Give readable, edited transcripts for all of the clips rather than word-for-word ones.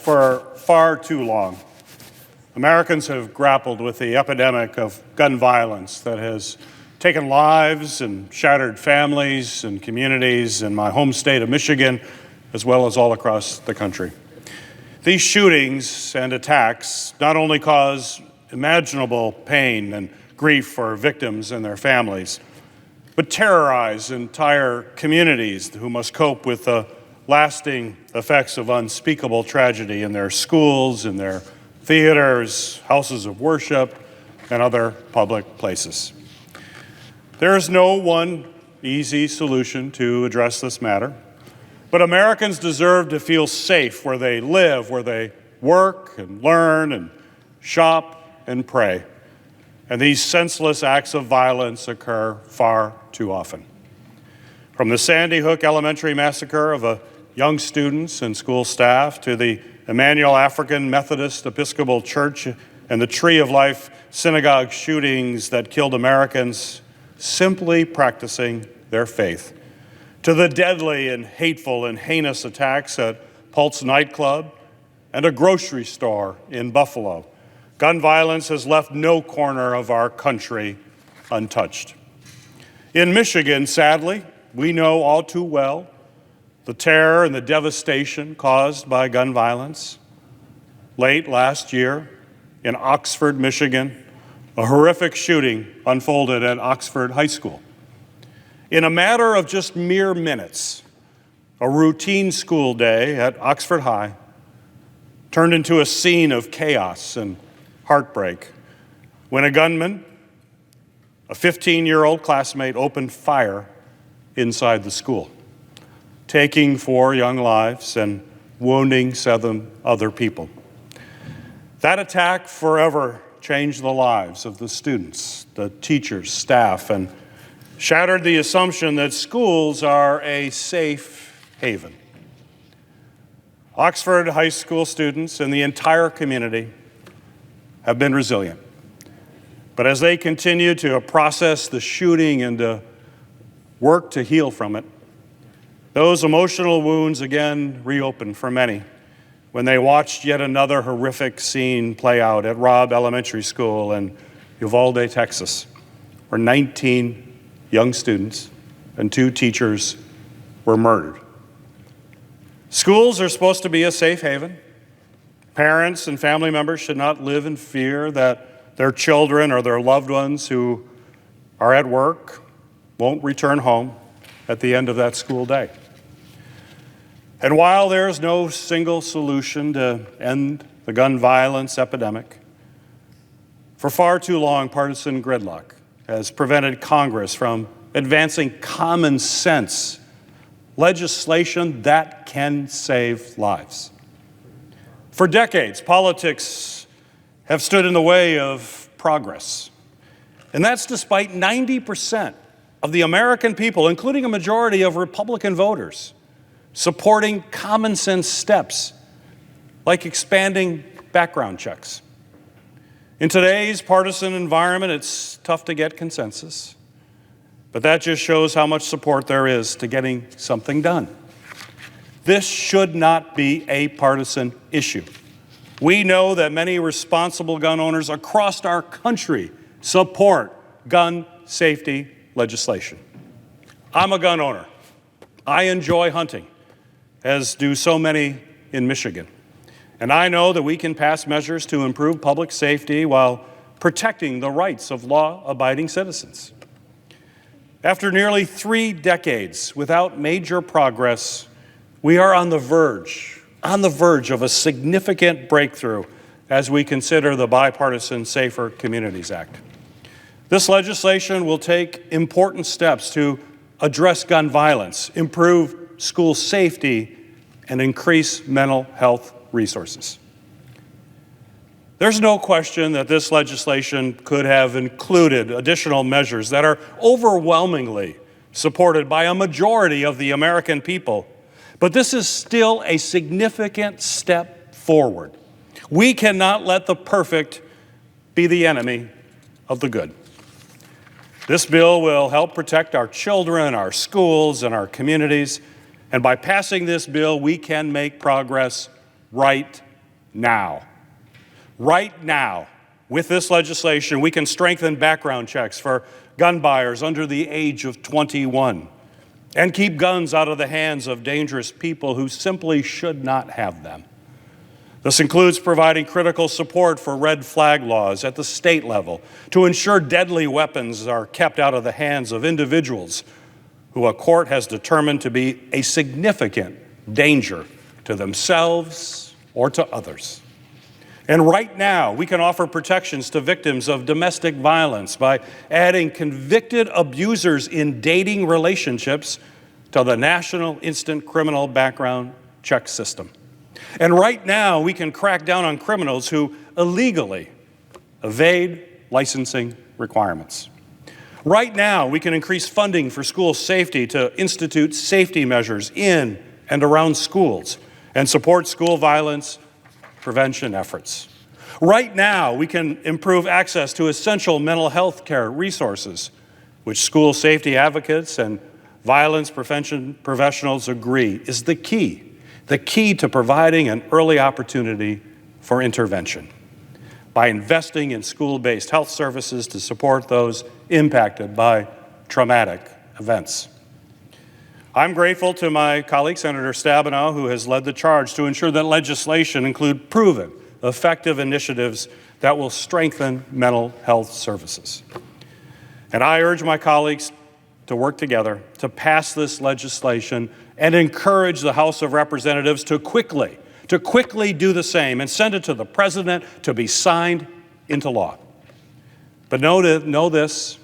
For far too long, Americans have grappled with the epidemic of gun violence that has taken lives and shattered families and communities in my home state of Michigan, as well as all across the country. These shootings and attacks not only cause imaginable pain and grief for victims and their families, but terrorize entire communities who must cope with the lasting effects of unspeakable tragedy in their schools, in their theaters, houses of worship, and other public places. There is no one easy solution to address this matter, but Americans deserve to feel safe where they live, where they work and learn and shop and pray. And these senseless acts of violence occur far too often. From the Sandy Hook Elementary massacre of young students and school staff to the Emmanuel African Methodist Episcopal Church and the Tree of Life synagogue shootings that killed Americans simply practicing their faith, to the deadly and hateful and heinous attacks at Pulse nightclub and a grocery store in Buffalo, gun violence has left no corner of our country untouched. In Michigan, sadly, we know all too well the terror and the devastation caused by gun violence. Late last year in Oxford, Michigan, a horrific shooting unfolded at Oxford High School. In a matter of just mere minutes, a routine school day at Oxford High turned into a scene of chaos and heartbreak when a gunman, a 15-year-old classmate, opened fire inside the school, taking 4 young lives and wounding 7 other people. That attack forever changed the lives of the students, the teachers, staff, and shattered the assumption that schools are a safe haven. Oxford High School students and the entire community have been resilient. But as they continue to process the shooting and to work to heal from it, those emotional wounds again reopened for many when they watched yet another horrific scene play out at Robb Elementary School in Uvalde, Texas, where 19 young students and 2 teachers were murdered. Schools are supposed to be a safe haven. Parents and family members should not live in fear that their children or their loved ones who are at work won't return home at the end of that school day. And while there's no single solution to end the gun violence epidemic, for far too long, partisan gridlock has prevented Congress from advancing common sense legislation that can save lives. For decades, politics have stood in the way of progress. And that's despite 90% of the American people, including a majority of Republican voters, supporting common sense steps like expanding background checks. In today's partisan environment, it's tough to get consensus, but that just shows how much support there is to getting something done. This should not be a partisan issue. We know that many responsible gun owners across our country support gun safety legislation. I'm a gun owner. I enjoy hunting, as do so many in Michigan. And I know that we can pass measures to improve public safety while protecting the rights of law-abiding citizens. After nearly 3 decades without major progress, we are on the verge of a significant breakthrough as we consider the Bipartisan Safer Communities Act. This legislation will take important steps to address gun violence, improve school safety, and increase mental health resources. There's no question that this legislation could have included additional measures that are overwhelmingly supported by a majority of the American people, but this is still a significant step forward. We cannot let the perfect be the enemy of the good. This bill will help protect our children, our schools, and our communities. And by passing this bill, we can make progress right now. Right now, with this legislation, we can strengthen background checks for gun buyers under the age of 21 and keep guns out of the hands of dangerous people who simply should not have them. This includes providing critical support for red flag laws at the state level to ensure deadly weapons are kept out of the hands of individuals who a court has determined to be a significant danger to themselves or to others. And right now, we can offer protections to victims of domestic violence by adding convicted abusers in dating relationships to the National Instant Criminal Background Check System. And right now, we can crack down on criminals who illegally evade licensing requirements. Right now, we can increase funding for school safety to institute safety measures in and around schools and support school violence prevention efforts. Right now, we can improve access to essential mental health care resources, which school safety advocates and violence prevention professionals agree is the key to providing an early opportunity for intervention by investing in school-based health services to support those impacted by traumatic events. I'm grateful to my colleague, Senator Stabenow, who has led the charge to ensure that legislation include proven, effective initiatives that will strengthen mental health services. And I urge my colleagues to work together to pass this legislation and encourage the House of Representatives to quickly do the same and send it to the President to be signed into law. But know this,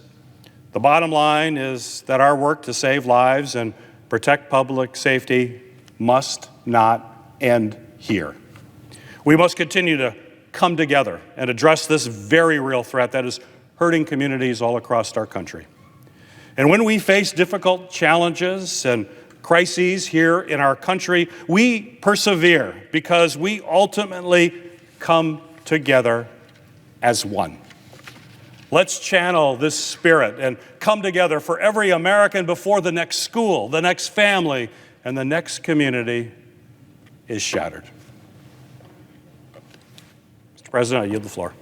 the bottom line is that our work to save lives and protect public safety must not end here. We must continue to come together and address this very real threat that is hurting communities all across our country. And when we face difficult challenges and crises here in our country, we persevere because we ultimately come together as one. Let's channel this spirit and come together for every American before the next school, the next family, and the next community is shattered. Mr. President, I yield the floor.